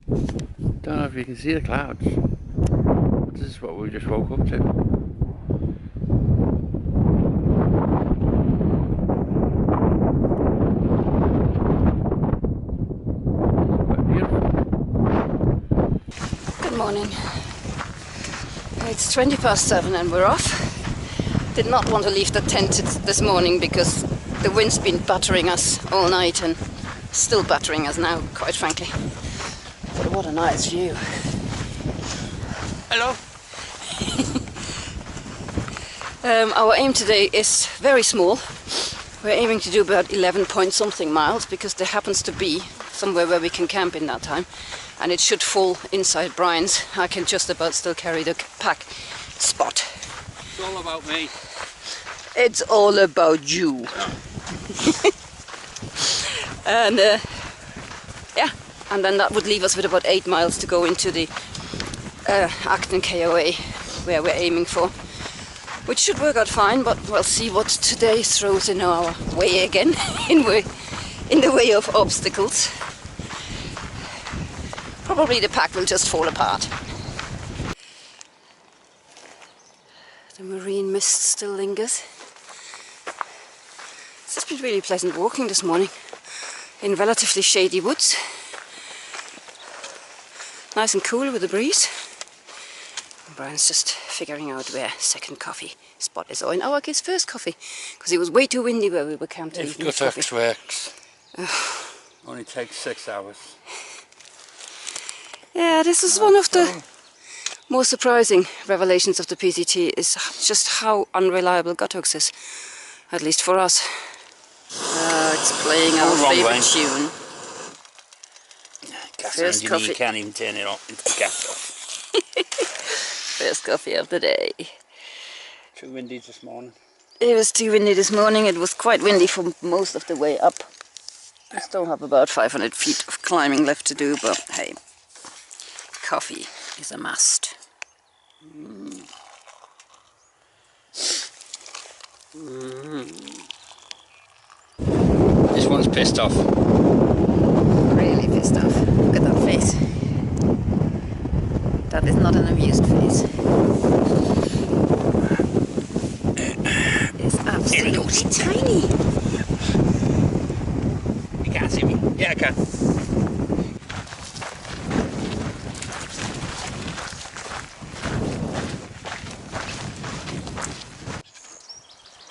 Don't know if you can see the clouds. This is what we just woke up to. Quite beautiful. Good morning. It's 7:20 and we're off. Did not want to leave the tent this morning because the wind's been battering us all night and still battering us now, quite frankly. But what a nice view. Hello. Our aim today is very small. We're aiming to do about 11 point something miles because there happens to be somewhere where we can camp in that time, and it should fall inside Brian's. I can just about still carry the pack spot. It's all about me. It's all about you. And yeah, and then that would leave us with about 8 miles to go into the Acton KOA where we're aiming for, which should work out fine, but we'll see what today throws in our way again, in the way of obstacles. Probably the pack will just fall apart. The marine mist still lingers. It's just been really pleasant walking this morning in relatively shady woods. Nice and cool with the breeze. And Brian's just figuring out where second coffee spot is, or in our case first coffee, because it was way too windy where we were camped. If Gutex works, only takes 6 hours. Yeah, this is one of the more surprising revelations of the PCT, is just how unreliable Gutex is, at least for us. It's playing our favourite tune. First coffee. You can't even turn it off. It's gas off. First coffee of the day. Too windy this morning. It was too windy this morning. It was quite windy for most of the way up. We still have about 500 feet of climbing left to do, but hey, coffee is a must. This one's pissed off. Really pissed off. Look at that face. That is not an amused face. It's absolutely tiny. You can't see me. Yeah, I can.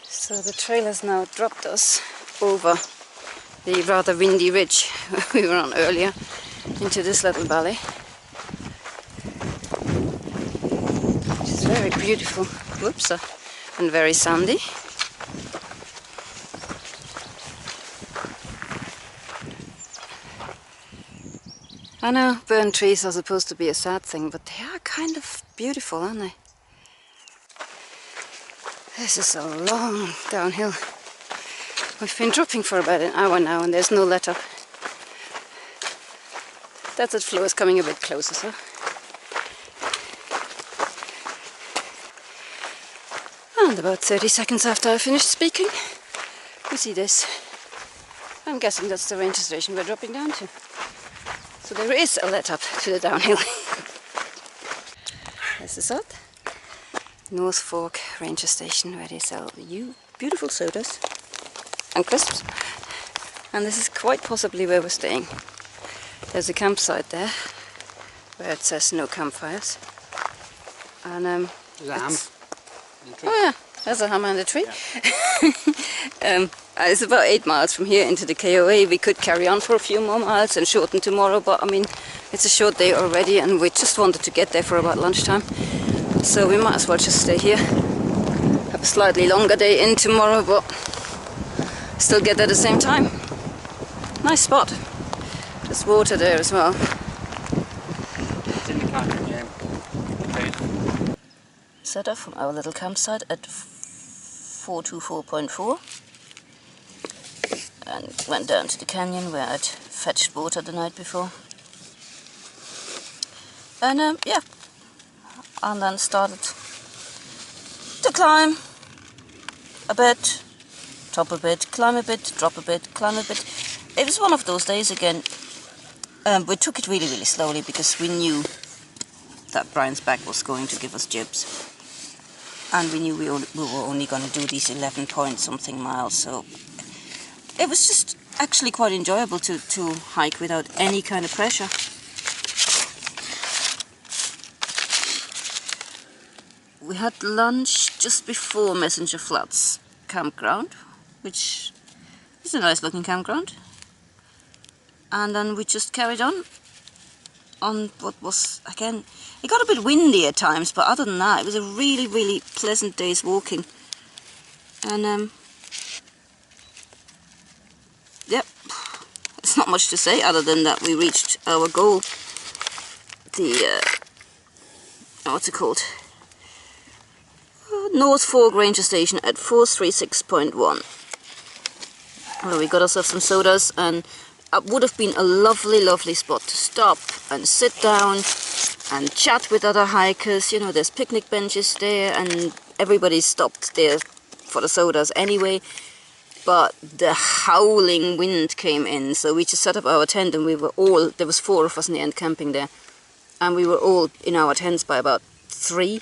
So the trail has now dropped us over the rather windy ridge we were on earlier into this little valley, which is very beautiful. Whoops, and very sandy. I know burnt trees are supposed to be a sad thing, but they are kind of beautiful, aren't they? This is a long downhill. We've been dropping for about an hour now and there's no let up. Desert flow is coming a bit closer, so. And about 30 seconds after I finished speaking, we see this. I'm guessing that's the ranger station we're dropping down to. So there is a let up to the downhill. This is it. North Fork Ranger Station, where they sell beautiful sodas and crisps. And this is quite possibly where we're staying. There's a campsite there where it says no campfires. And there's a ham. Oh yeah, there's a hammer in the tree. Yeah. It's about 8 miles from here into the KOA. We could carry on for a few more miles and shorten tomorrow, but I mean, it's a short day already and we just wanted to get there for about lunchtime. So we might as well just stay here. Have a slightly longer day in tomorrow, but still get there at the same time. Nice spot. There's water there as well. It's in the canyon, yeah. Set off from our little campsite at 424.4 and went down to the canyon where I'd fetched water the night before. And yeah, and then started to climb a bit, drop a bit, climb a bit, drop a bit, climb a bit. It was one of those days again We took it really, really slowly because we knew that Brian's back was going to give us jibs. And we knew we were only going to do these 11 point something miles, so it was just actually quite enjoyable to hike without any kind of pressure. We had lunch just before Messenger Flats campground, which is a nice looking campground. And then we just carried on what was, again, it got a bit windy at times, but other than that, it was a really, really pleasant day's walking. And yep, it's not much to say other than that we reached our goal. The, what's it called? North Fork Ranger Station at 436.1. Well, we got ourselves some sodas, and it would have been a lovely, lovely spot to stop and sit down and chat with other hikers. You know, there's picnic benches there, and everybody stopped there for the sodas anyway. But the howling wind came in, so we just set up our tent, and we were all, there was 4 of us in the end camping there, and we were all in our tents by about 3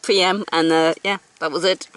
p.m. and yeah, that was it.